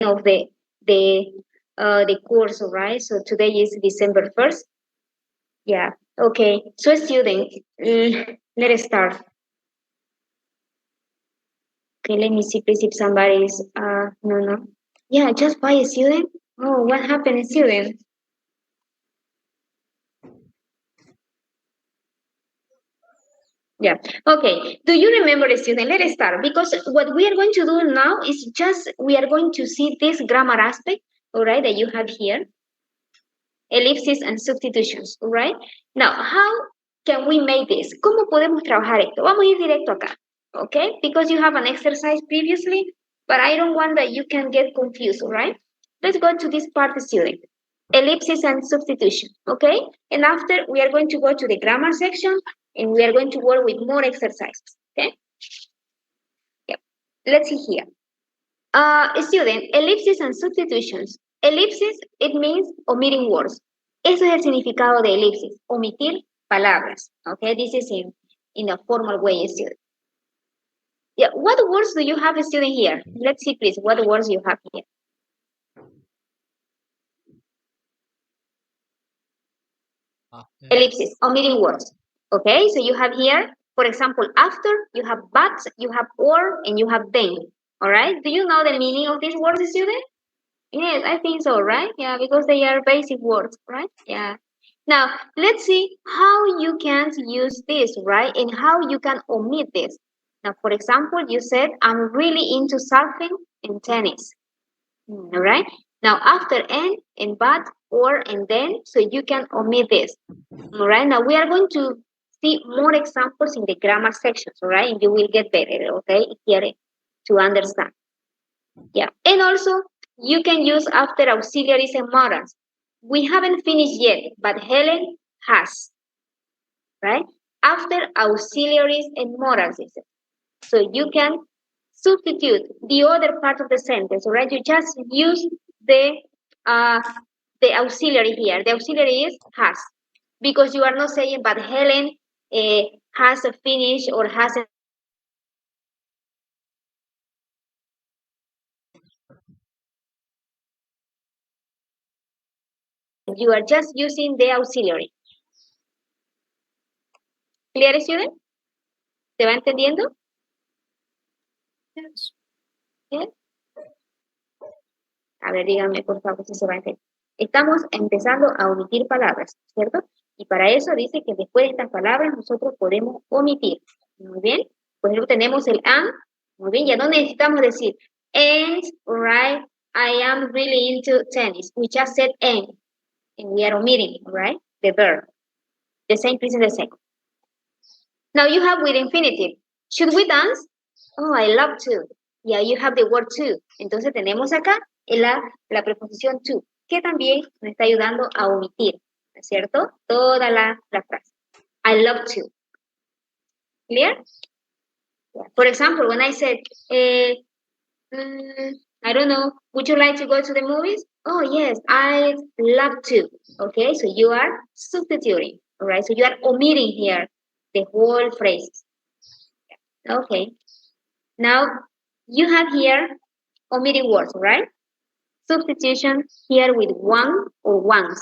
of the course, right? So today is December 1st. Yeah. Okay. So students, let us start. Okay, let me see please if somebody is no. Yeah, just by a student. Oh, what happened, student? Yeah. Okay. Do you remember the student? Let us start because what we are going to do now is just we are going to see this grammar aspect, all right, that you have here, ellipses and substitutions, all right. Now, how can we make this? ¿Cómo podemos trabajar esto? Vamos a ir directo acá, okay? Because you have an exercise previously, but I don't want that you can get confused, all right? Let's go to this part, student. Ellipses and substitution, okay? And after, we are going to go to the grammar section, and we are going to work with more exercises, okay? Yep. Let's see here. Student, ellipses and substitutions. Ellipses, it means omitting words. Eso es el significado de elipsis, omitir palabras. Okay, this is in a formal way, student. Yeah, what words do you have, student, here? Let's see, please, what words you have here. Ellipses, omitting words. Okay, so you have here, for example, after, you have but, you have or, and you have then. All right, do you know the meaning of these words, student? Yes, I think so, right? Yeah, because they are basic words, right? Yeah. Now, let's see how you can use this, right? And how you can omit this. Now, for example, you said, I'm really into surfing and tennis. All right? Now, after and but, or, and then, so you can omit this. All right? Now, we are going to see more examples in the grammar sections, all right? And you will get better, okay, here to understand. Yeah. And also, you can use after auxiliaries and modals. We haven't finished yet, but Helen has, right? After auxiliaries and modals, so you can substitute the other part of the sentence, right? You just use uh, the auxiliary here. The auxiliary is has, because you are not saying, but Helen has finished or hasn't. You are just using the auxiliary. ¿Clear, student? ¿Se va entendiendo? Yes. Yes. A ver, díganme por favor si se va a entender. Estamos empezando a omitir palabras, ¿cierto? Y para eso dice que después de estas palabras nosotros podemos omitir. Muy bien. Por ejemplo, tenemos el and. Muy bien, ya no necesitamos decir and, right? I am really into tennis. We just said and we are omitting, right? The verb. The same is in the second. Now you have with infinitive. Should we dance? Oh, I love to. Yeah, you have the word to. Entonces tenemos acá la preposición to, que también nos está ayudando a omitir, ¿no es cierto? Toda la frase. I love to. Clear? Yeah. For example, when I said, I don't know, would you like to go to the movies? Oh, yes, I'd love to. Okay, so you are substituting, all right? So you are omitting here the whole phrase. Okay. Now, you have here omitting words, right? Substitution here with one or ones.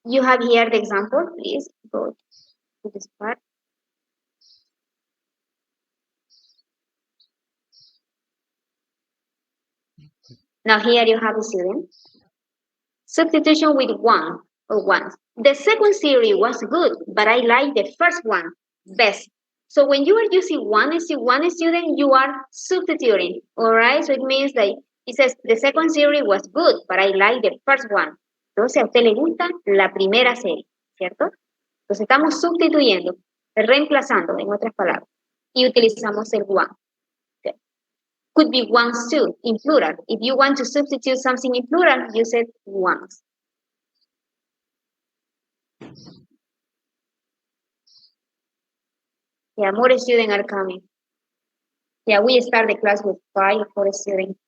You have here the example. Please go to this part. Now here you have a student. Substitution with one or ones. The second series was good, but I like the first one best. So when you are using one student, you are substituting, all right? So it means that it says the second series was good, but I like the first one. Entonces a usted le gusta la primera serie, ¿cierto? Entonces estamos sustituyendo, reemplazando, en otras palabras, y utilizamos el one. Okay. Could be ones too, in plural. If you want to substitute something in plural, you said ones. Yeah, more students are coming. Yeah, we start the class with 5 or 4 students.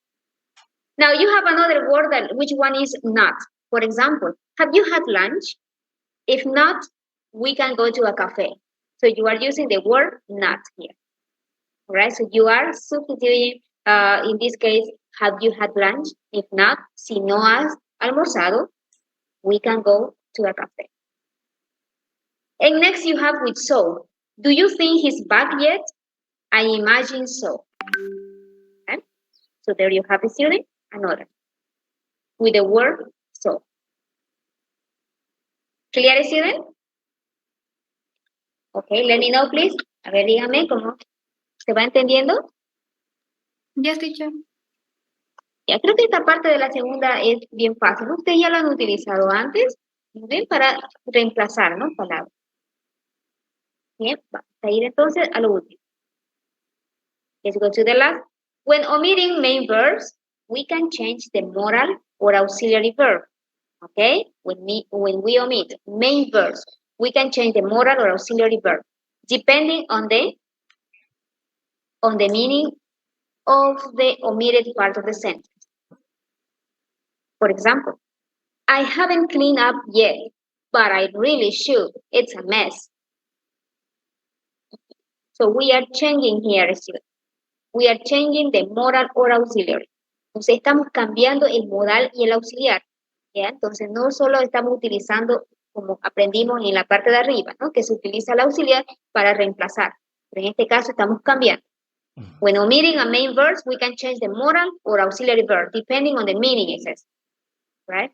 Now you have another word that which one is not. For example, have you had lunch? If not, we can go to a cafe. So you are using the word not here. All right, so you are substituting, in this case, have you had lunch? If not, si no has almorzado, we can go to a cafe. And next you have with so. Do you think he's back yet? I imagine so. Okay? So there you have a student, another. With the word so. Clear, student? Okay, let me know, please. A ver, dígame cómo se va entendiendo. Yes, teacher. Ya creo que esta parte de la segunda es bien fácil. Ustedes ya lo han utilizado antes, ¿ven? Para reemplazar, ¿no? Palabras. Bien, vamos a ir entonces a lo último. Let's go to the last. When omitting main verbs, we can change the modal or auxiliary verb. Okay? When we omit main verbs, we can change the modal or auxiliary verb depending on the meaning of the omitted part of the sentence. For example, I haven't cleaned up yet, but I really should. It's a mess. So we are changing here, students. We are changing the modal or auxiliary. Entonces estamos cambiando el modal y el auxiliar. ¿Ya? Entonces no solo estamos utilizando como aprendimos en la parte de arriba, ¿no? Que se utiliza el auxiliar para reemplazar. Pero en este caso estamos cambiando. When omitting a main verb, we can change the modal or auxiliary verb depending on the meaning it says. Right?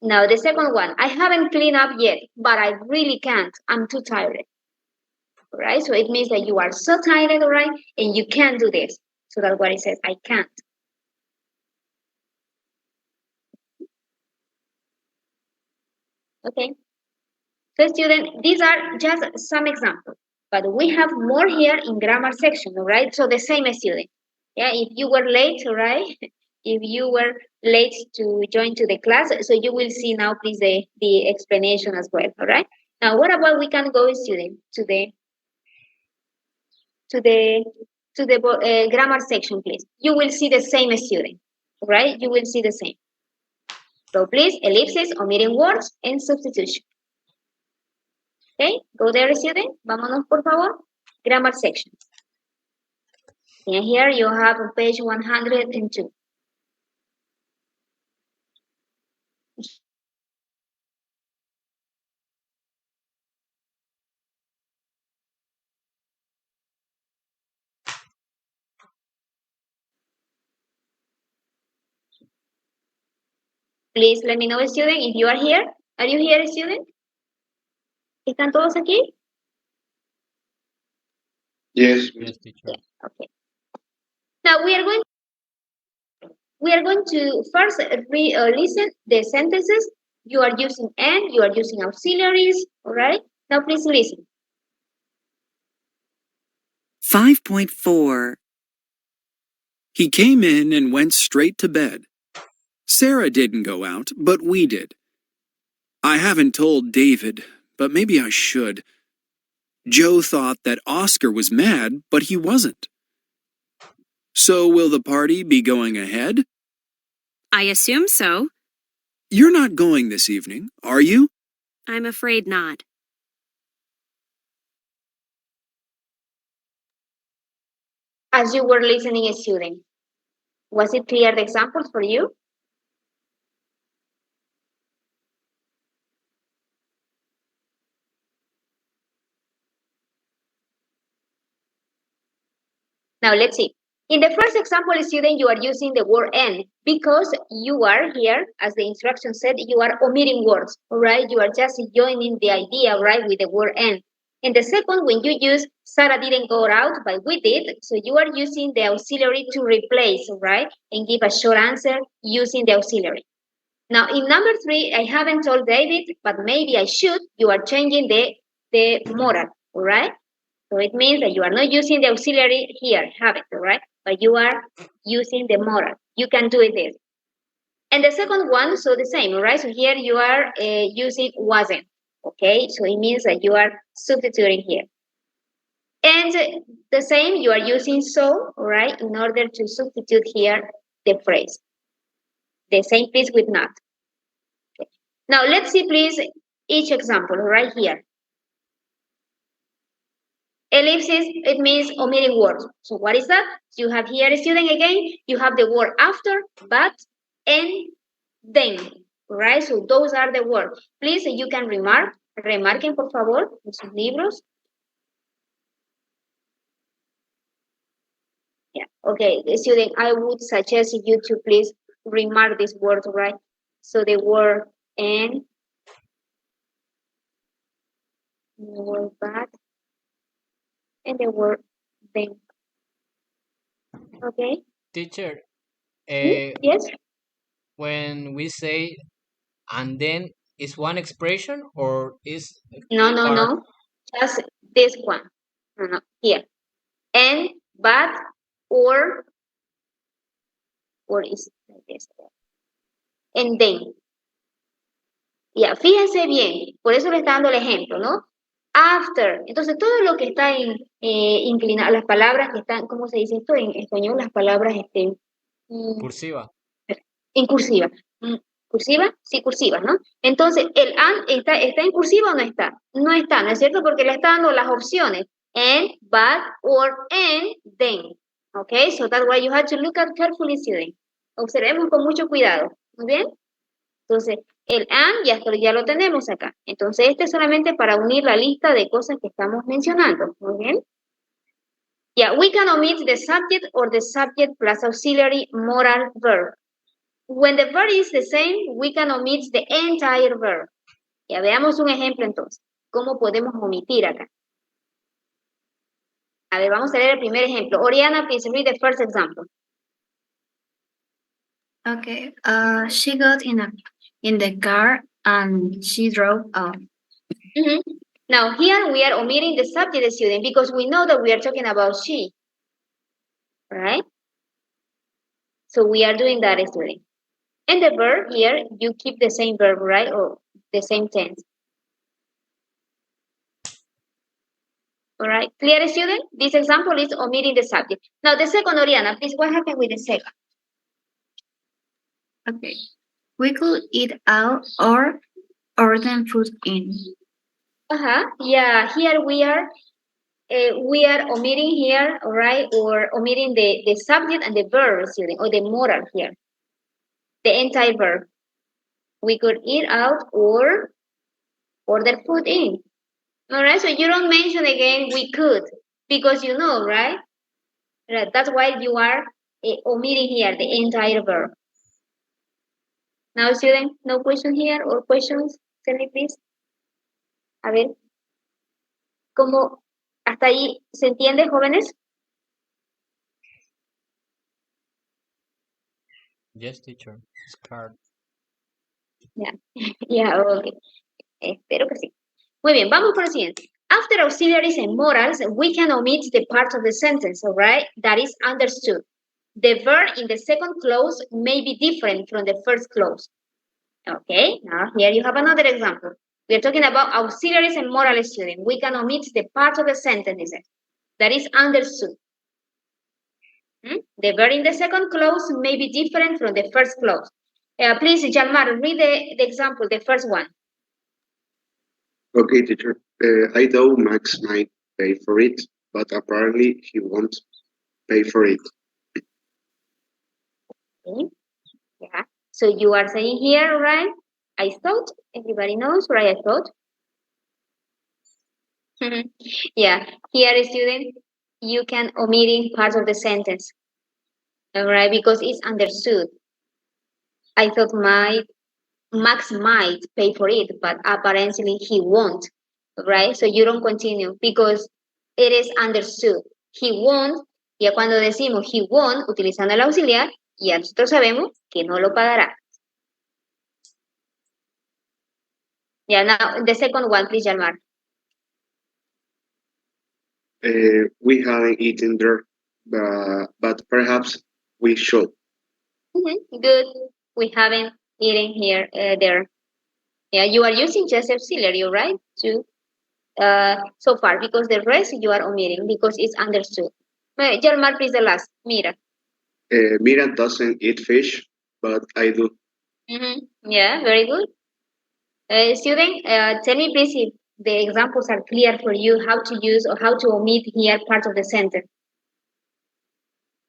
Now the second one, I haven't cleaned up yet, but I really can't. I'm too tired. Right? So it means that you are so tired, right? And you can't do this. So that's what it says, I can't. Okay. So student, these are just some examples, but we have more here in grammar section, all right? So the same as student. Yeah, if you were late, all right? If you were late to join to the class, so you will see now, please, the explanation as well, all right? Now, what about we can go, student, to the grammar section, please. You will see the same student, right? You will see the same. So please, ellipses, omitting words, and substitution. Okay, go there, student. Vámonos, por favor. Grammar section. And here you have on page 102. Please let me know, student, if you are here. Are you here, student? ¿Están todos aquí? Yes. Yes, teacher. Yeah, okay. Now we are going to first listen the sentences. You are using and, you are using auxiliaries, all right? Now please listen. 5.4. He came in and went straight to bed. Sarah didn't go out, but we did. I haven't told David, but maybe I should. Joe thought that Oscar was mad, but he wasn't. So will the party be going ahead? I assume so. You're not going this evening, are you? I'm afraid not. As you were listening, student, was it clear the examples for you? Now let's see. In the first example, student, you are using the word and because you are here, as the instruction said, you are omitting words, all right? You are just joining the idea, right, with the word and. And the second, when you use Sarah didn't go out, but we did, so you are using the auxiliary to replace, right? And give a short answer using the auxiliary. Now, in number 3, I haven't told David, but maybe I should. You are changing the modal, all right? So it means that you are not using the auxiliary here, haven't, all right? But you are using the modal. You can do it this. And the second one, so the same, all right? So here you are using wasn't, okay? So it means that you are substituting here. And the same, you are using so, all right, in order to substitute here the phrase. The same please with not. Okay. Now let's see please each example right here. Ellipsis, it means omitting words. So what is that? You have here, student, again, you have the word after, but, and, then. Right? So those are the words. Please, you can remarquen, por favor, en sus libros. Yeah, okay, student, I would suggest you to please remark these words, right? So the word and, the word but, and the word then. Okay? Teacher, Yes? when we say and then, is one expression or is No, no, part? no. Just this one. No, no, here. And, but, or is like this. And then. Ya, fíjense bien, por eso le está dando el ejemplo, ¿no? After. Entonces, todo lo que está inclinado, las palabras que están, ¿cómo se dice esto en español? Las palabras Cursiva. en cursiva. ¿Cursiva? Sí, cursiva, ¿no? Entonces, el and está en cursiva o no está? No está, ¿no es cierto? Porque le está dando las opciones. And, but, or, and, then. Okay, so that's why you have to look at carefully, student. Observemos con mucho cuidado. ¿Muy bien? Entonces, el and ya lo tenemos acá. Entonces, este es solamente para unir la lista de cosas que estamos mencionando. Muy bien. Yeah, we can omit the subject or the subject plus auxiliary modal verb. When the verb is the same, we can omit the entire verb. Ya veamos un ejemplo entonces. ¿Cómo podemos omitir acá? A ver, vamos a leer el primer ejemplo. Oriana, please read the first example. Okay. She got in the car and she drove off. Now, here we are omitting the subject, student, because we know that we are talking about she. Right? So we are doing that, student. And the verb here, you keep the same verb, right? Or the same tense. All right, clear, student? This example is omitting the subject. Now, the second, Oriana, please, what happened with the second? Okay. We could eat out or order food in. Yeah, here we are omitting here, all right, or omitting the subject and the verb, student, or the modal here. The entire verb. We could eat out or order food in. All right, so you don't mention again we could, because you know, right? Right, that's why you are omitting here the entire verb. Now, student, no question here or questions? Tell me, please. A ver, ¿cómo hasta ahí se entiende, jóvenes? Yes, teacher. Scared. Yeah, okay. Espero que sí. Muy bien, vamos por el siguiente. After auxiliaries and modals, we can omit the part of the sentence, all right, that is understood. The verb in the second clause may be different from the first clause. Okay, now here you have another example. We are talking about auxiliaries and modal, student. We can omit the part of the sentence that is understood. The verb in the second clause may be different from the first clause. Please, Jalmar, read the example, the first one. Okay, teacher. I thought Max might pay for it, but apparently he won't pay for it. Okay. Yeah. So you are saying here, right? I thought. Everybody knows, right? I thought. Yeah. Here, student, you can omitting part of the sentence. All right, because it's understood. I thought Max might pay for it, but apparently he won't. Right? So you don't continue because it is understood. He won't. Ya cuando decimos he won't, utilizando el auxiliar, ya nosotros sabemos que no lo pagará. Yeah, now the second one, please, Jalmar. We haven't eaten there, but perhaps we should. Good. We haven't eaten here, there. Yeah, you are using just auxiliary, right? So far, because the rest you are omitting because it's understood. Jalmar, please, the last. Mira. Mira doesn't eat fish, but I do. Yeah, very good. Student, tell me please the examples are clear for you how to use or how to omit here part of the sentence.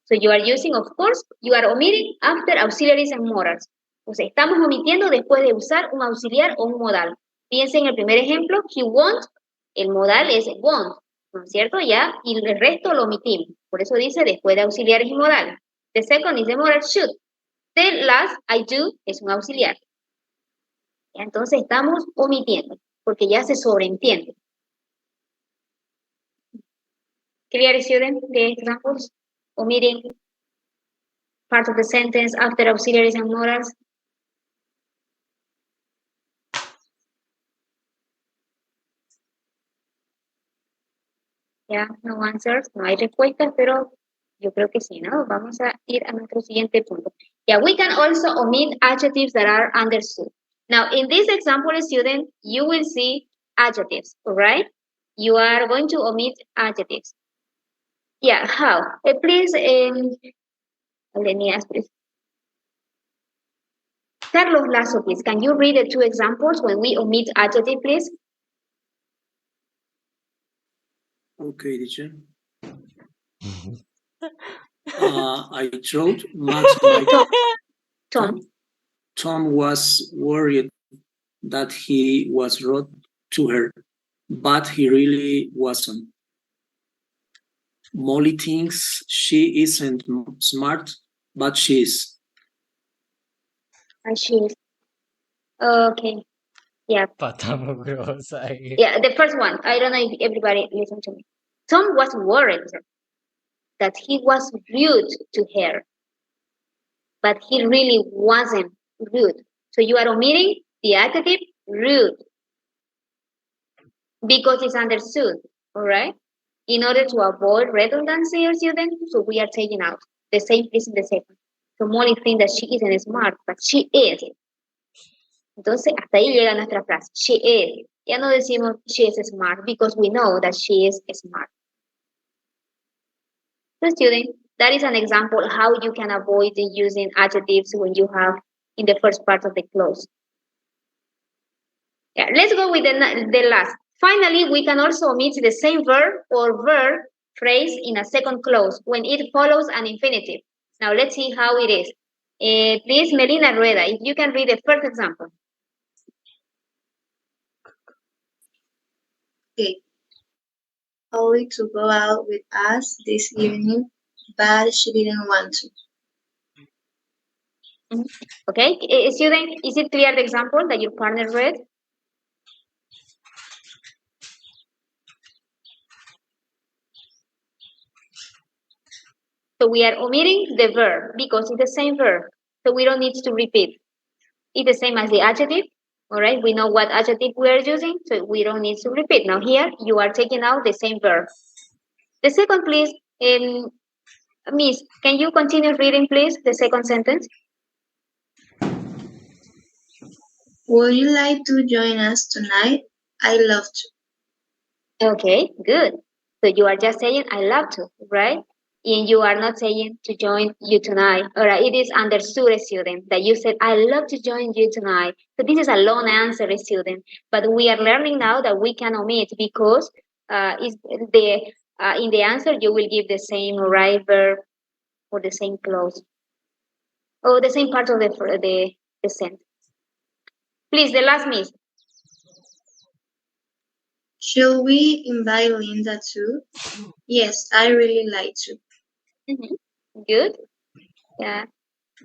So you are using, of course, you are omitting after auxiliaries and modals. O sea, estamos omitiendo después de usar un auxiliar o un modal. Piensen en el primer ejemplo, he won't, el modal es won't, ¿no es cierto? Ya, y el resto lo omitimos. Por eso dice después de auxiliares y modales. The second is the modal should. The last, I do, es un auxiliar. Ya, entonces estamos omitiendo, porque ya se sobreentiende. Clear, student, the examples? Omitting part of the sentence after auxiliaries and modals. Ya, no answers, no hay respuestas, pero yo creo que sí, ¿no? Vamos a ir a nuestro siguiente punto. Yeah, we can also omit adjectives that are understood. Now, in this example, student, you will see adjectives, all right? You are going to omit adjectives. Yeah, how? Please, let me ask, please. Carlos Lasso, please, can you read the two examples when we omit adjective, please? Okay, teacher. I told Max Tom. Tom was worried that he was rude to her, but he really wasn't. Molly thinks she isn't smart, but she is. She is. Okay. Yeah. Yeah, the first one. I don't know if everybody listen to me. Tom was worried that he was rude to her, but he really wasn't rude. So you are omitting the adjective rude because it's understood, all right? In order to avoid redundancy or student, so we are taking out the same place in the second. So Molly thinks that she isn't smart, but she is. Entonces, hasta ahí llega nuestra frase. She is. Ya no decimos she is smart because we know that she is smart. So student, that is an example how you can avoid using adjectives when you have in the first part of the clause. Yeah, let's go with the last. Finally, we can also omit the same verb or verb phrase in a second clause when it follows an infinitive. Now let's see how it is. Please, Melina Rueda, if you can read the first example. Okay. Holly to go out with us this evening, but she didn't want to. Okay, student, is it clear the example that your partner read? So we are omitting the verb because it's the same verb. So we don't need to repeat. It's the same as the adjective. All right, we know what adjective we are using, so we don't need to repeat. Now here, you are taking out the same verb. The second, please, Miss, can you continue reading, please, the second sentence? Would you like to join us tonight? I love to. Okay, good. So you are just saying, I love to, right? And you are not saying to join you tonight. All right, it is understood, student, that you said, I love to join you tonight. So this is a long answer, student. But we are learning now that we can omit because in the answer, you will give the same right verb or the same clause. Or the same part of the sentence. Please, the last, Miss. Should we invite Linda too? Yes, I really like to. Good. Yeah.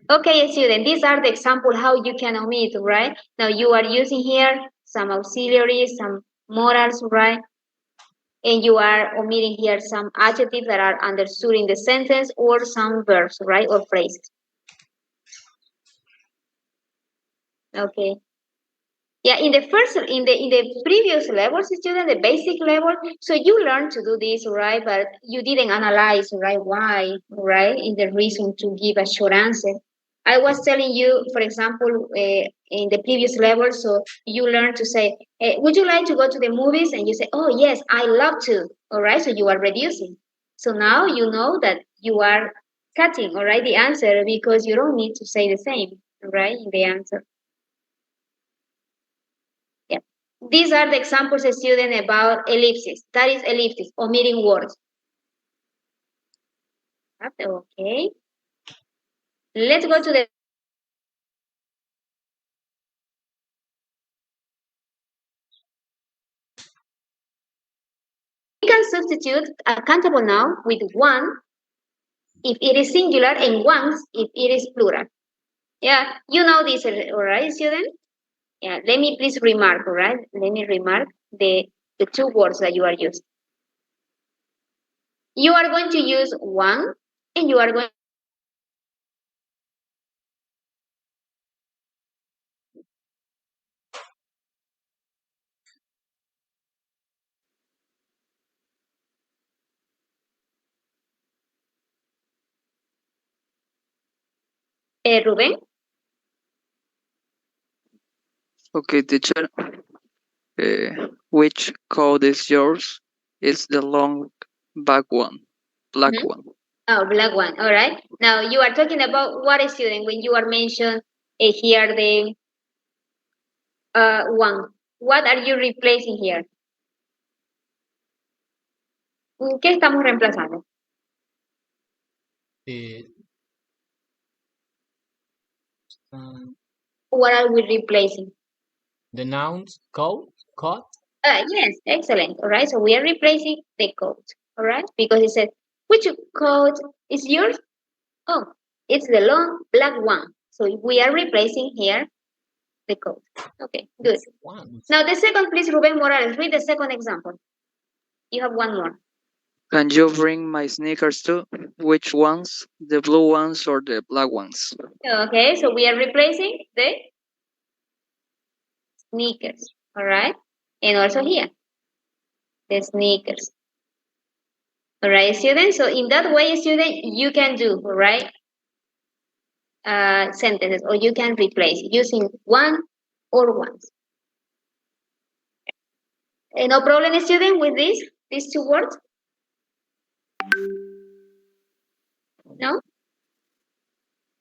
Okay, student, these are the examples how you can omit, right? Now you are using here some auxiliaries, some modals, right? And you are omitting here some adjectives that are understood in the sentence or some verbs, right? Or phrases. Okay. Yeah, in the previous levels, student, the basic level, so you learned to do this, right? But you didn't analyze, right? Why, right? In the reason to give a short answer. I was telling you, for example, in the previous level, so you learned to say, would you like to go to the movies? And you say, oh, yes, I love to, all right? So you are reducing. So now you know that you are cutting, all right, the answer because you don't need to say the same, right, in the answer. These are the examples, student, about ellipses. That is ellipses, omitting words. Okay. Let's go to the we can substitute countable noun with one if it is singular and once if it is plural. Yeah, you know this, all right, student? Yeah, let me please remark, all right? Let me remark the two words that you are using. You are going to use one and you are going Ruben. Okay, teacher. Which code is yours? It's the long back one, black Mhm. one. Oh, black one. All right. Now you are talking about what student when you are mentioned here the one. What are you replacing here? ¿Qué estamos reemplazando? What are we replacing? The nouns code. Yes, excellent. All right. So we are replacing the code. All right. Because it said, which code is yours? Oh, it's the long black one. So we are replacing here the code. Okay, good. Now the second, please, Ruben Morales, read the second example. You have one more. Can you bring my sneakers too? Which ones? The blue ones or the black ones? Okay, so we are replacing the sneakers. All right. And also here, the sneakers. All right, students. So in that way, student, you can do, all right, sentences, or you can replace using one or ones. No problem, student, with these two words? No?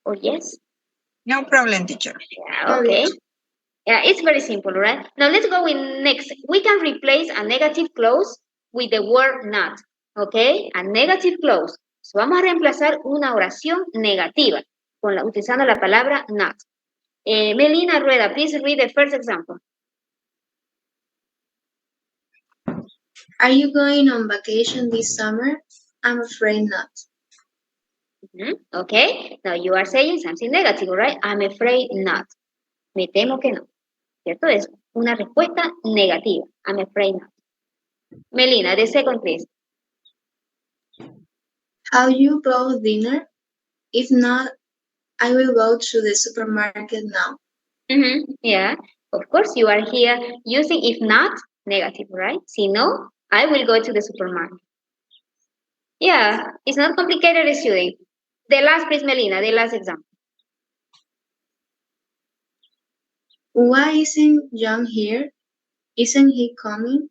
Or yes? No problem, teacher. Yeah, okay. Yeah, it's very simple, right? Now let's go with next. We can replace a negative clause with the word not. Okay, a negative clause. So vamos a reemplazar una oración negativa utilizando la palabra not. Melina Rueda, please read the first example. Are you going on vacation this summer? I'm afraid not. Okay, now you are saying something negative, right? I'm afraid not. Me temo que no. ¿Cierto? Es una respuesta negativa. I'm afraid not. Melina, the second, please. Have you bought dinner? If not, I will go to the supermarket now. Yeah, of course you are here using if not, negative, right? Si no, I will go to the supermarket. Yeah, it's not complicated, student. The last, please, Melina, the last example. Why isn't John here? Isn't he coming?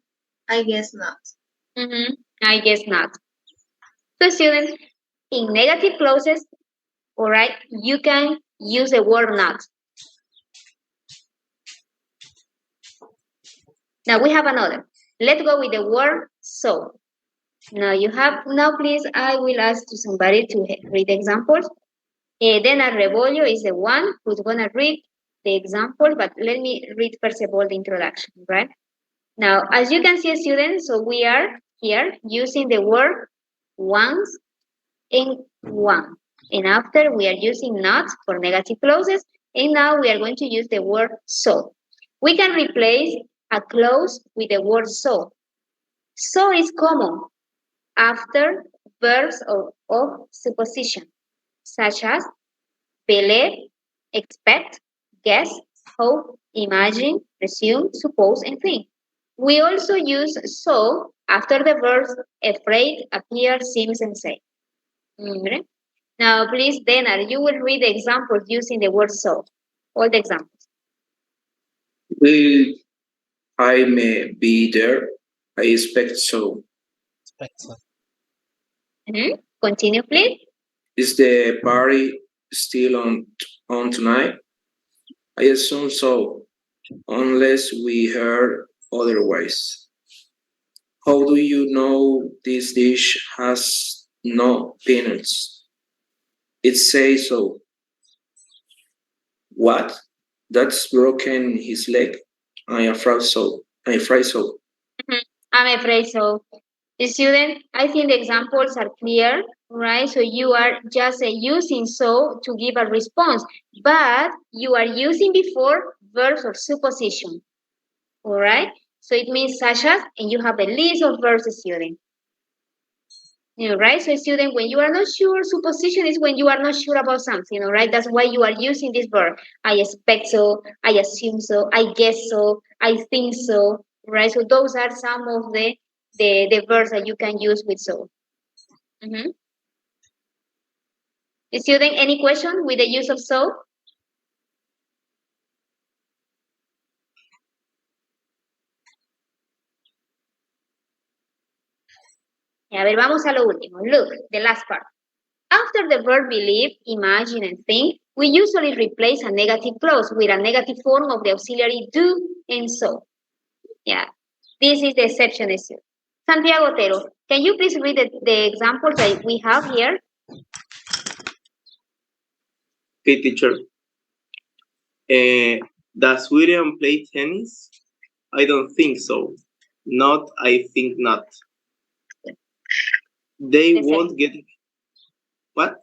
I guess not. I guess not. So, student, in negative clauses, all right, you can use the word not. Now we have another. Let's go with the word so. Now please, I will ask to somebody to read the examples. Then Rebollo is the one who's gonna read the example, but let me read first of all the introduction, right? Now, as you can see, students, so we are here using the word once and one. And after we are using not for negative clauses, and now we are going to use the word so. We can replace a clause with the word so. So is common after verbs of supposition, such as believe, expect, guess, hope, imagine, presume, suppose, and think. We also use so after the verbs afraid, appear, seems, and say. Now, please, Dana, you will read the examples using the word so. All the examples. Will I may be there? I expect so. Continue, please. Is the party still on tonight? I assume so, unless we heard otherwise. How do you know this dish has no peanuts? It says so. What? That's broken his leg? I am afraid so. I'm afraid so. I'm afraid so. Student, I think the examples are clear, right? So you are just using so to give a response, but you are using before verbs of supposition, all right? So it means such as, and you have a list of verbs, student. All right, so student, when you are not sure, supposition is when you are not sure about something, all right? That's why you are using this verb. I expect so, I assume so, I guess so, I think so, right? So those are some of the verbs that you can use with so. Student, any question with the use of so? A ver, vamos a lo último. Look, the last part. After the verb believe, imagine, and think, we usually replace a negative clause with a negative form of the auxiliary do and so. Yeah, this is the exception issue. Santiago Otero, can you please read the examples that we have here? Okay, teacher. Does William play tennis? I don't think so. Not, I think not. They won't get... What?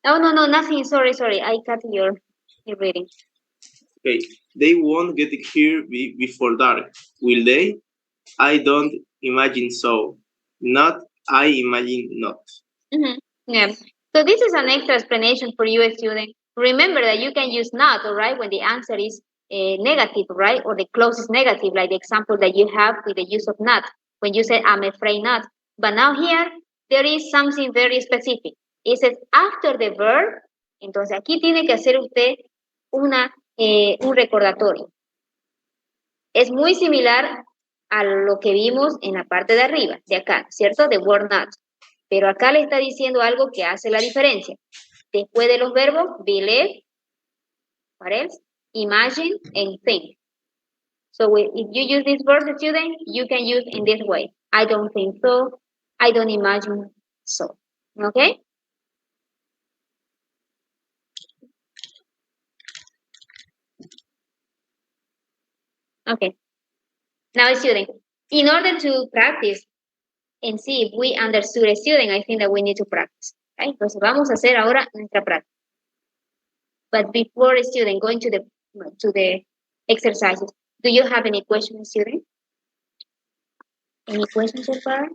Oh, no, nothing. Sorry. I cut your reading. Okay, they won't get here before dark, will they? I don't imagine so. Not, I imagine not. Yeah. So this is an extra explanation for you, student. Remember that you can use not, all right, when the answer is negative, right? Or the clause is negative, like the example that you have with the use of not, when you said, I'm afraid not. But now here, there is something very specific. It says after the verb, entonces aquí tiene que hacer usted un recordatorio. Es muy similar a lo que vimos en la parte de arriba, de acá, ¿cierto? The word not. Pero acá le está diciendo algo que hace la diferencia. Después de los verbos, believe, what else? Imagine, and think. So if you use this verb, student, you can use in this way. I don't think so. I don't imagine so. Okay? Okay. Now, student, in order to practice and see if we understood a student, I think that we need to practice. Okay? Entonces vamos a hacer ahora nuestra práctica. But before a student going to the exercises, do you have any questions, student? Any questions so far?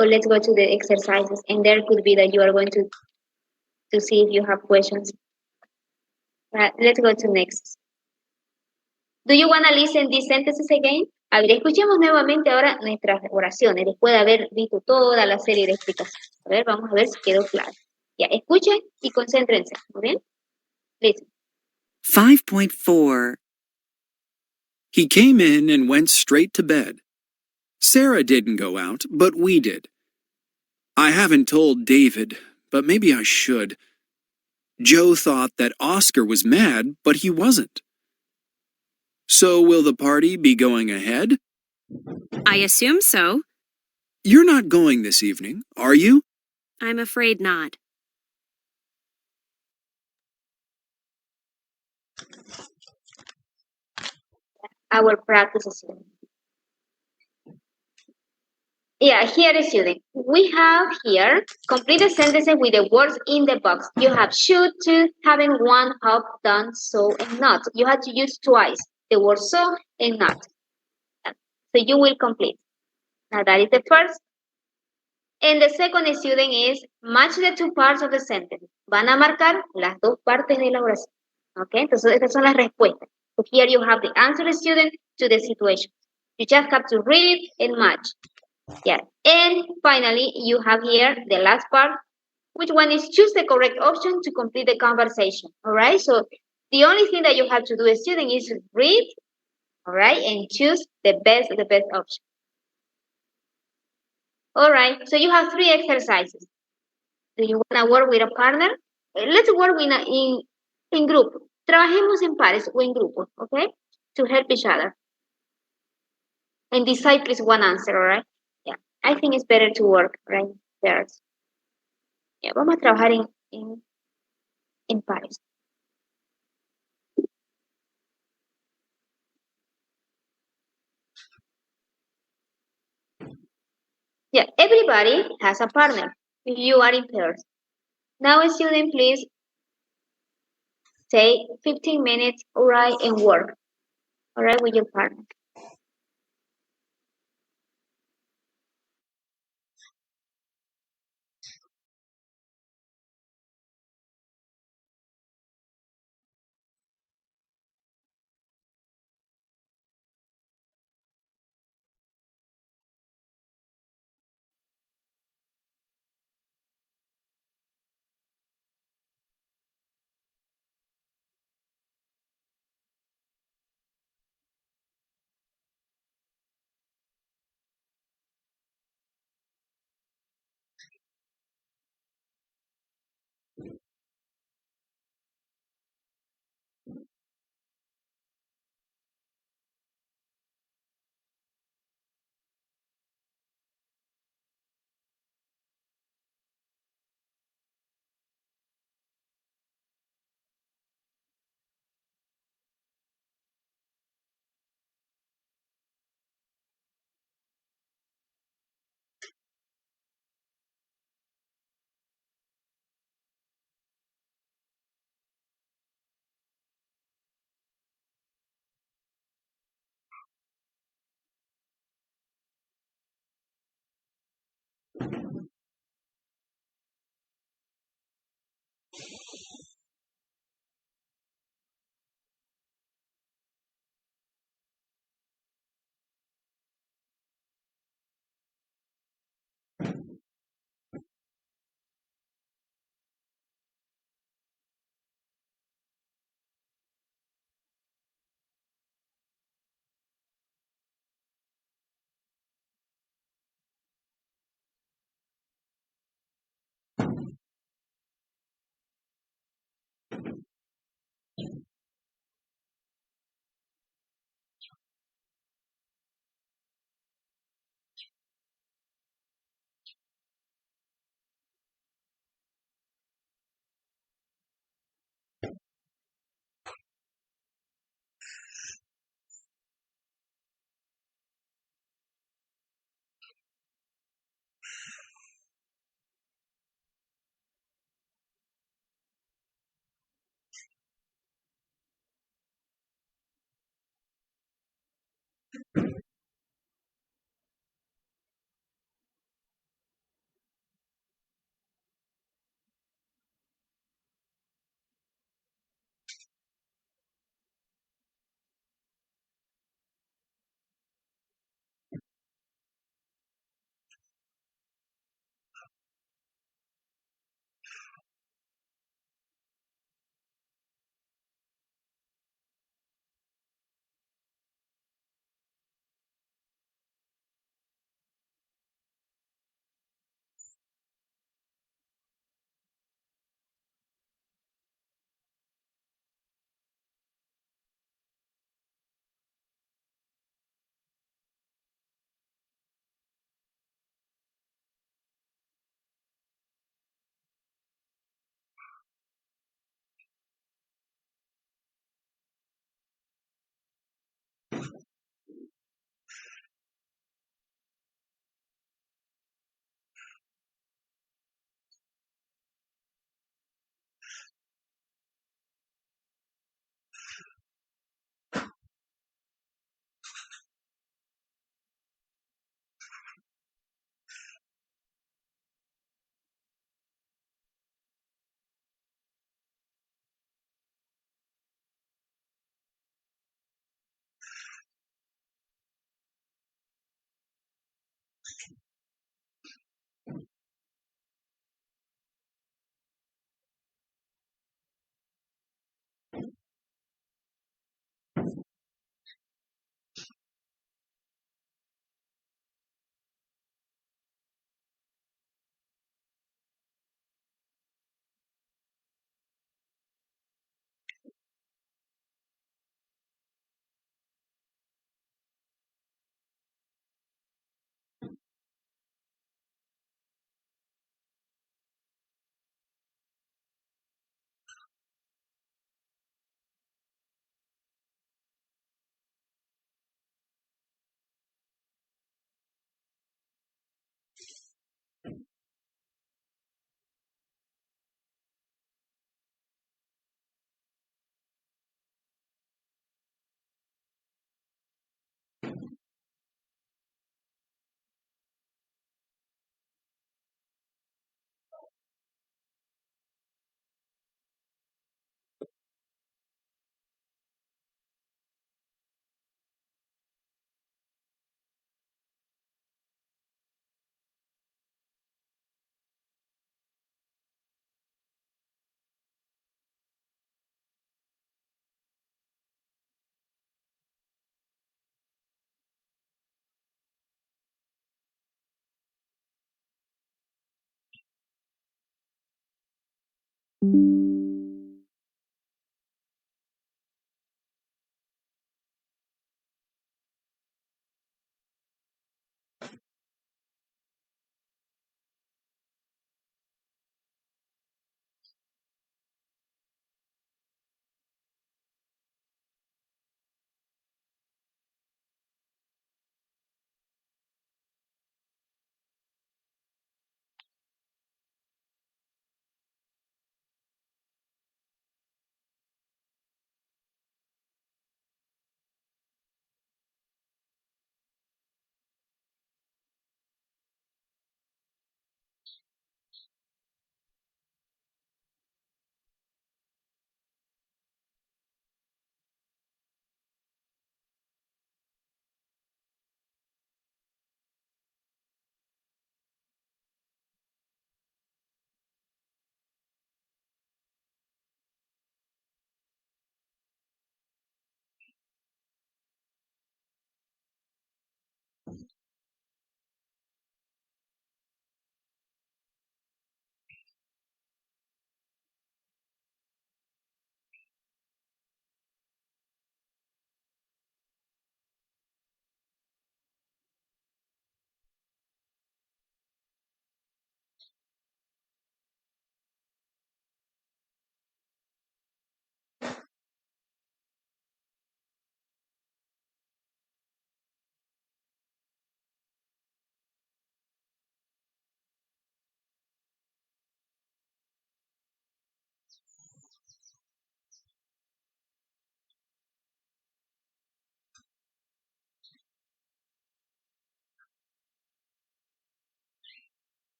Or let's go to the exercises, and there could be that you are going to see if you have questions. Let's go to next. Do you want to listen these sentences again? A ver, escuchemos nuevamente ahora nuestras oraciones, después de haber visto toda la serie de explicaciones. A ver, vamos a ver si quedó claro. Ya, escuchen y concéntrense. ¿Muy bien? Listen. 5.4. He came in and went straight to bed. Sarah didn't go out, but we did. I haven't told David, but maybe I should. Joe thought that Oscar was mad, but he wasn't. So will the party be going ahead? I assume so. You're not going this evening, are you? I'm afraid not. Our practice student. Yeah, here is student. We have here complete the sentences with the words in the box. You have should, to, haven't, want, have, done, so, and not. You have to use twice the word so and not. So you will complete. Now that is the first. And the second student is match the two parts of the sentence. Van a marcar las dos partes de la oración. Okay, entonces estas son las respuestas. So here you have the answer, student, to the situation. You just have to read and match. Yeah, and finally, you have here the last part, which one is choose the correct option to complete the conversation. All right, so the only thing that you have to do, student, is read, all right, and choose the best option. All right, so you have 3 exercises. Do you want to work with a partner? Let's work in group. Trabajemos en pares o en grupos, okay? To help each other. And decide please one answer, alright? Yeah, I think it's better to work, right? Pairs. Yeah, vamos a trabajar en pares. Yeah, everybody has a partner if you are in pairs. Now, student, please take 15 minutes, alright, and work, alright, with your partner.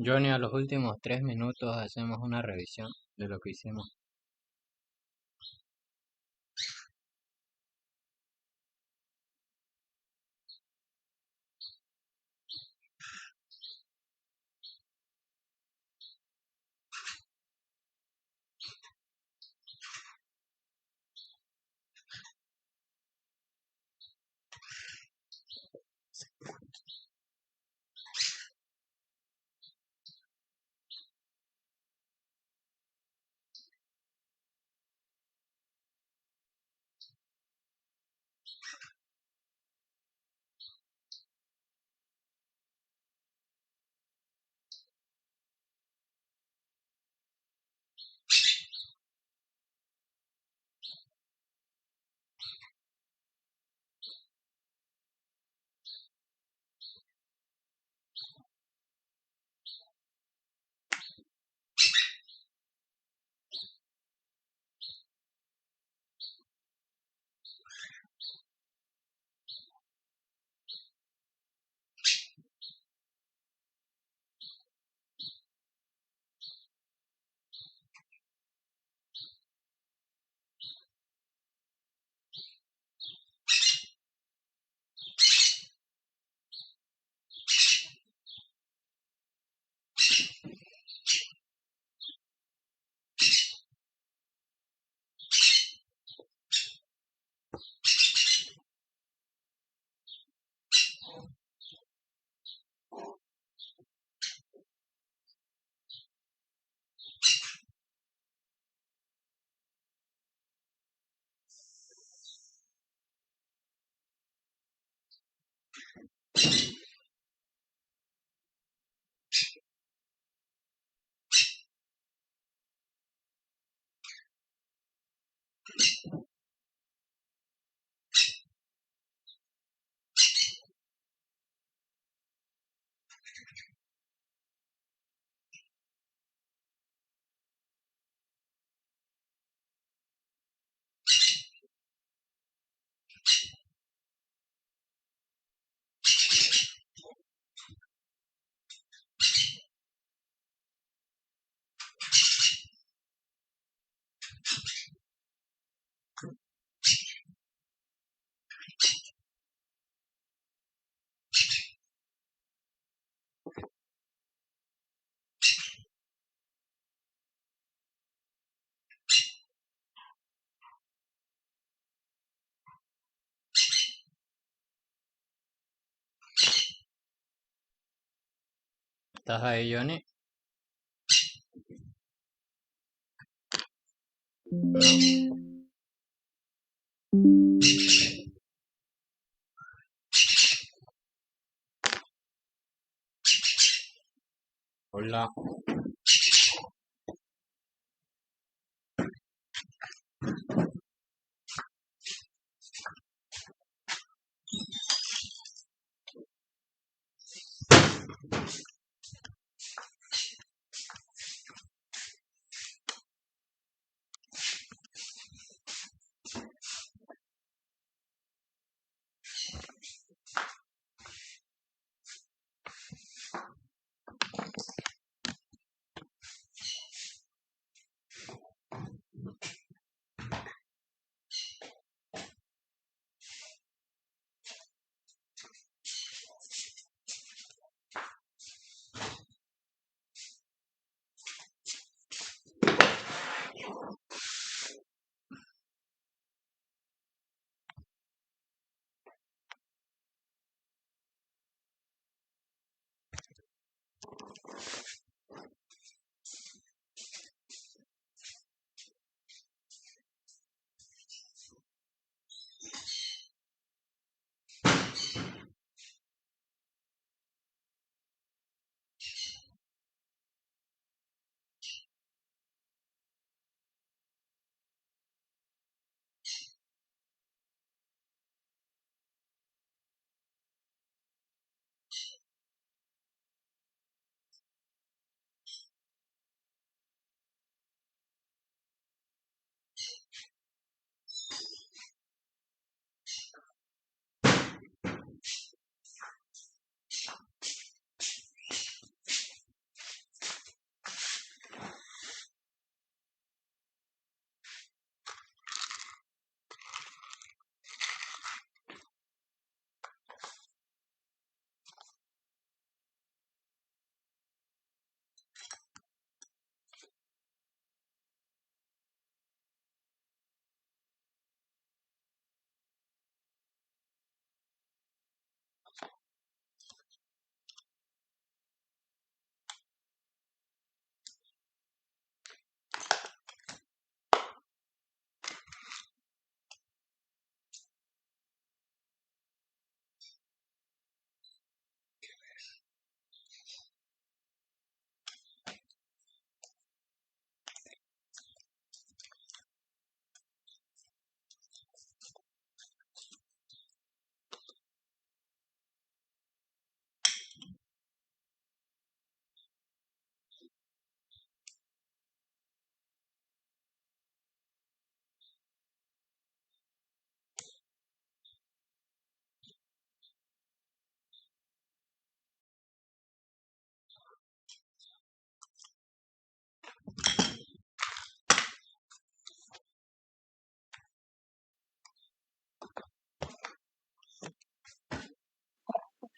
Johnny, a los últimos 3 minutos hacemos una revisión de lo que hicimos. ¿Estás ahí, Johnny? Hola.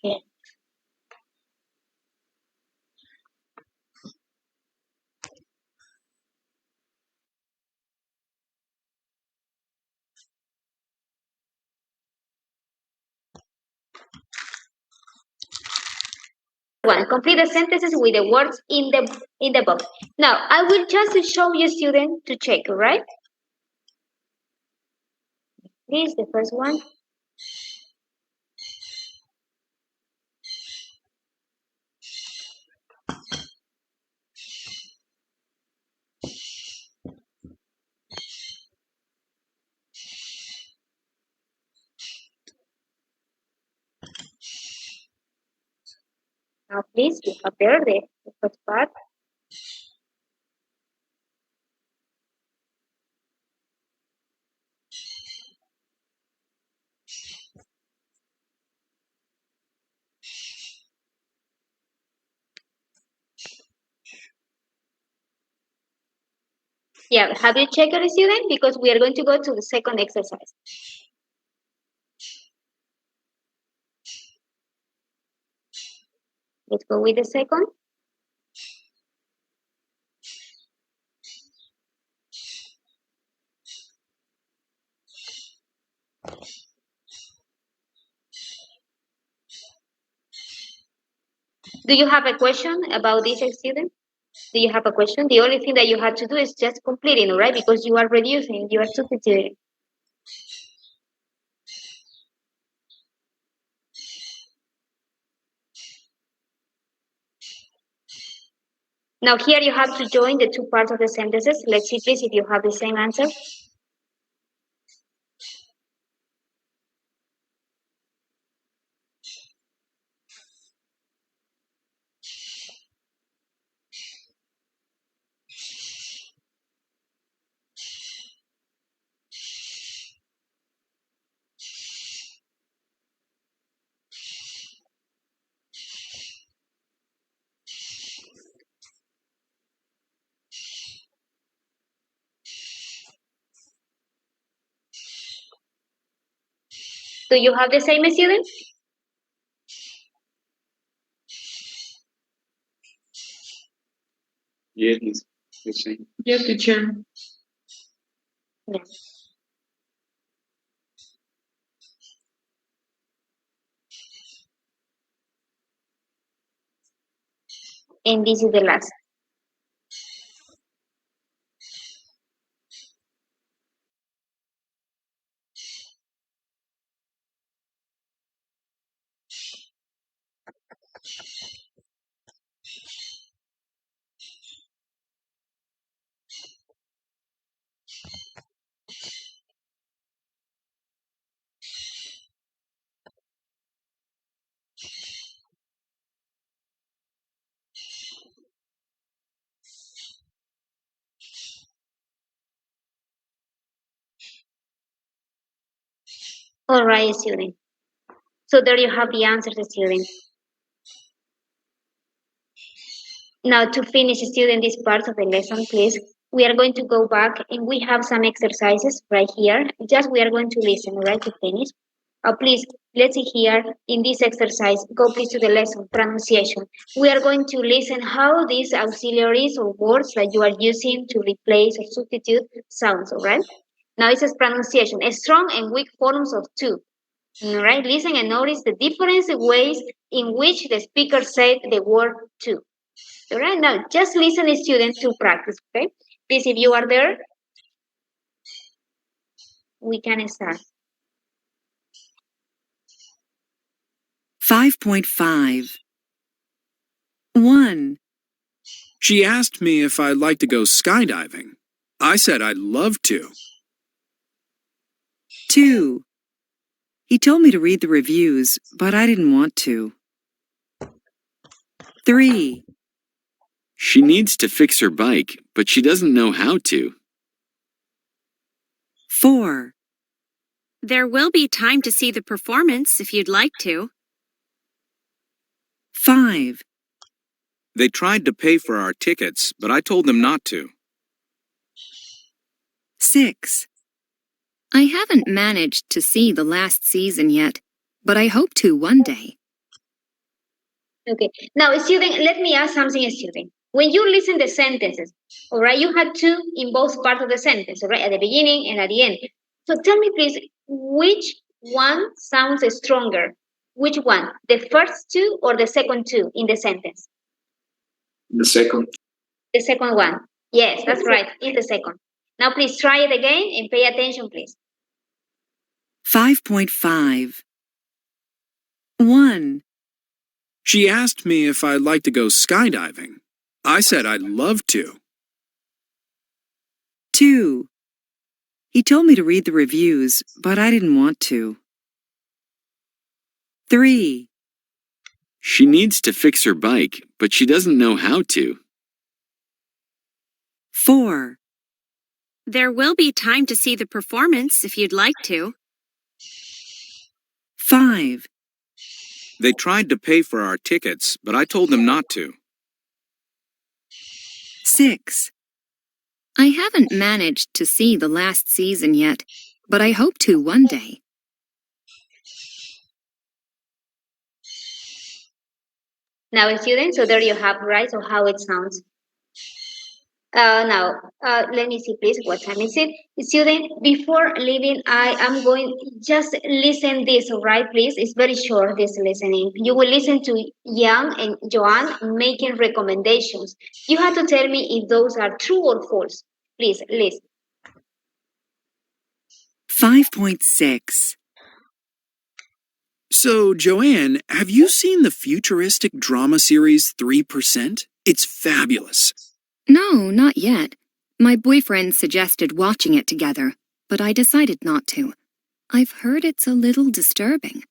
Okay. One, complete the sentences with the words in the box. Now, I will just to show you student to check, all right? This the first one. Now, please, you have there the first part. Yeah, have you checked it, student? Because we are going to go to the second exercise. Let's go with the second. Do you have a question about this, student? Do you have a question? The only thing that you have to do is just completing, right? Because you are reducing, you are substituting. Now here you have to join the two parts of the sentences. Let's see please if you have the same answer. Do you have the same, student? Yes, it's the same. Yes, teacher. Yes. And this is the last. All right, student. So there you have the answers, student. Now to finish, student, this part of the lesson, please, we are going to go back and we have some exercises right here. Just we are going to listen, right, to finish. Please, let's see here in this exercise, go please to the lesson, pronunciation. We are going to listen how these auxiliaries or words that you are using to replace or substitute sounds, all right? Now this is pronunciation, a strong and weak forms of two. All right, listen and notice the different ways in which the speaker said the word two. All right, now just listen, students, to practice, okay? Please, if you are there, we can start. 5.5. 1. She asked me if I'd like to go skydiving. I said I'd love to. 2. He told me to read the reviews, but I didn't want to. 3. She needs to fix her bike, but she doesn't know how to. 4. There will be time to see the performance if you'd like to. 5. They tried to pay for our tickets, but I told them not to. 6. I haven't managed to see the last season yet, but I hope to one day. Okay, now student, let me ask something, student. When you listen the sentences, all right, you had two in both parts of the sentence, all right, at the beginning and at the end. So tell me please, which one sounds stronger? Which one, the first two or the second two in the sentence? The second. The second one. Yes, that's right, it's the second. Now please try it again and pay attention, please. 5.5. 1. She asked me if I'd like to go skydiving. I said I'd love to. 2. He told me to read the reviews, but I didn't want to. 3. She needs to fix her bike, but she doesn't know how to. 4. There will be time to see the performance if you'd like to. 5. They tried to pay for our tickets, but I told them not to. 6. I haven't managed to see the last season yet, but I hope to one day. Now, students, so there you have, right, so how it sounds. Now, let me see, please. What time is it? Student, before leaving, I am going, just listen this, all right, please? It's very short, this listening. You will listen to Yang and Joanne making recommendations. You have to tell me if those are true or false. Please, listen. 5.6. So, Joanne, have you seen the futuristic drama series 3%? It's fabulous. No, not yet. My boyfriend suggested watching it together, but I decided not to. I've heard it's a little disturbing.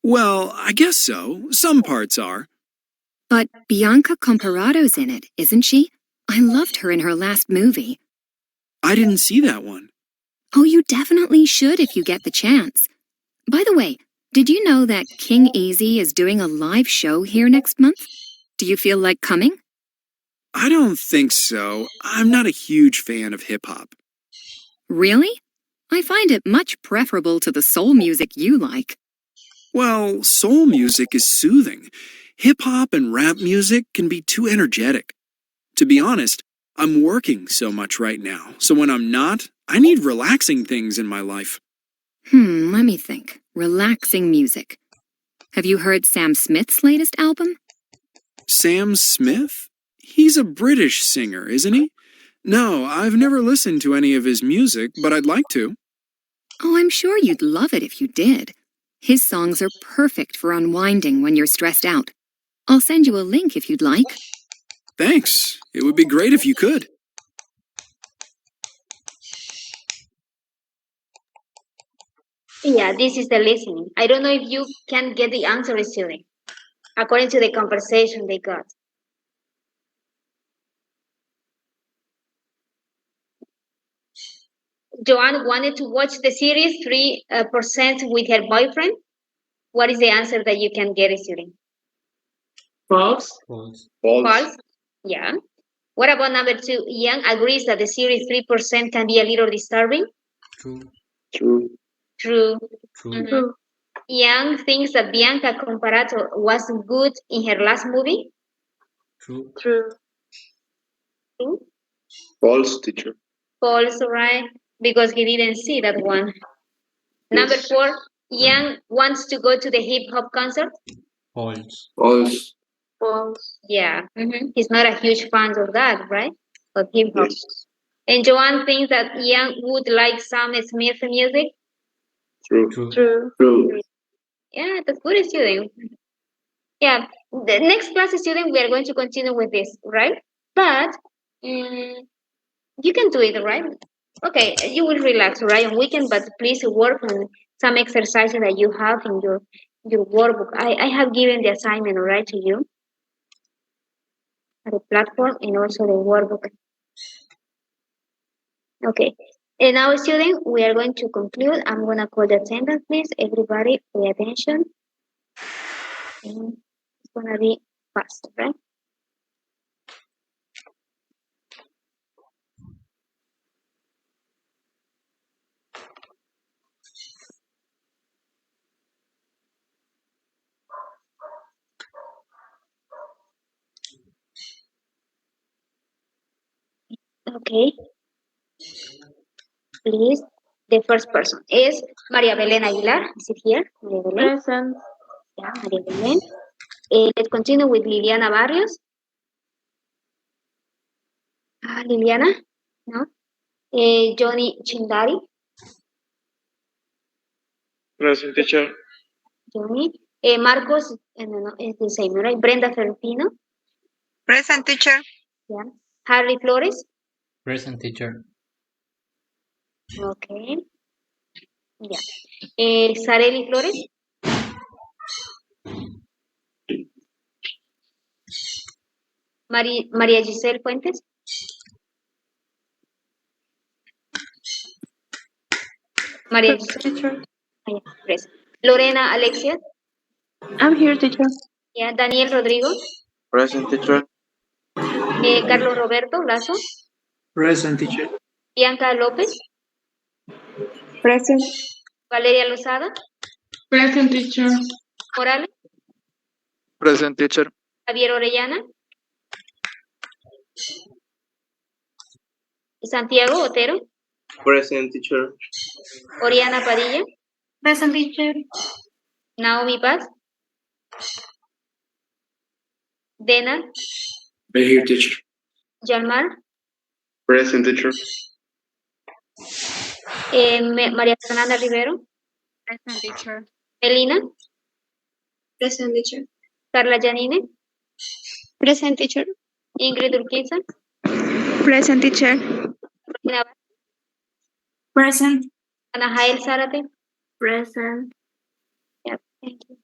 Well, I guess so. Some parts are. But Bianca Comparado's in it, isn't she? I loved her in her last movie. I didn't see that one. Oh, you definitely should if you get the chance. By the way, did you know that King Easy is doing a live show here next month? Do you feel like coming? I don't think so. I'm not a huge fan of hip-hop. Really? I find it much preferable to the soul music you like. Well, soul music is soothing. Hip-hop and rap music can be too energetic. To be honest, I'm working so much right now, so when I'm not, I need relaxing things in my life. Let me think. Relaxing music. Have you heard Sam Smith's latest album? Sam Smith? He's a British singer, isn't he? No, I've never listened to any of his music, but I'd like to. Oh, I'm sure you'd love it if you did. His songs are perfect for unwinding when you're stressed out. I'll send you a link if you'd like. Thanks. It would be great if you could. Yeah, this is the listening. I don't know if you can get the answer, student, according to the conversation they got. Joanne wanted to watch the series 3% with her boyfriend. What is the answer that you can get, student? False. False. Yeah. What about number 2? Yang agrees that the series 3% can be a little disturbing. True. True. True. True. Yang thinks that Bianca Comparato was good in her last movie. True. True. False, teacher. False, right? Because he didn't see that one. Number 4, Yang wants to go to the hip hop concert. False. False. False. Yeah. He's not a huge fan of that, right? Of hip hop. And Joanne thinks that Yang would like Sam Smith music. True. True. Yeah, that's good, student. Yeah, the next class, student, we are going to continue with this, right? But you can do it, right? Okay, you will relax, right, on weekend, but please work on some exercises that you have in your workbook. I have given the assignment, all right, to you, the platform and also the workbook. Okay, and now, student, we are going to conclude. I'm going to call the attendance, please. Everybody, pay attention. And it's going to be fast, right? Okay. Please, the first person is Maria Belén Aguilar. Is it here? Maria Belén. Present. Yeah, Maria Belén. Let's continue with Liliana Barrios. Liliana? No. Johnny Chindari. Present, teacher. Johnny. Marcos, no, it's the same, right? Brenda Ferrufino. Present, teacher. Yeah. Harry Flores. Present, teacher. Okay. Yeah. Sareli Flores. María Giselle Fuentes. María Giselle. Teacher. Yeah, present. Lorena Alexia. I'm here, teacher. Yeah. Daniel Rodrigo. Present, teacher. Carlos Roberto Lazo. Present, teacher. Bianca López. Present. Valeria Lozada. Present, teacher. Morales. Present, teacher. Javier Orellana. Santiago Otero, Present, teacher. Oriana Padilla, Present, teacher. Naomi Paz, Dena, Right here, teacher. Yalmar, Present, teacher. María Fernanda Rivero, Present, teacher. Melina, Present, teacher. Carla Janine, Present, teacher. Ingrid Urquiza, Present, teacher. Martina Vázquez, Present. Ana Jael Zárate. Present. Yep, thank you.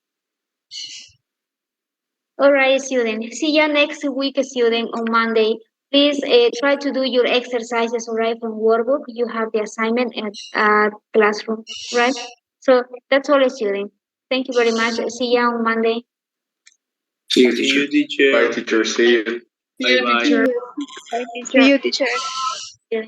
All right, students. See you next week, student, on Monday. Please try to do your exercises, all right, from workbook. You have the assignment at classroom, right? So that's all, student. Thank you very much. See you on Monday. See you, See teacher. you, teacher. Bye, teacher. See you. Bye bye. See you, teacher. Yeah.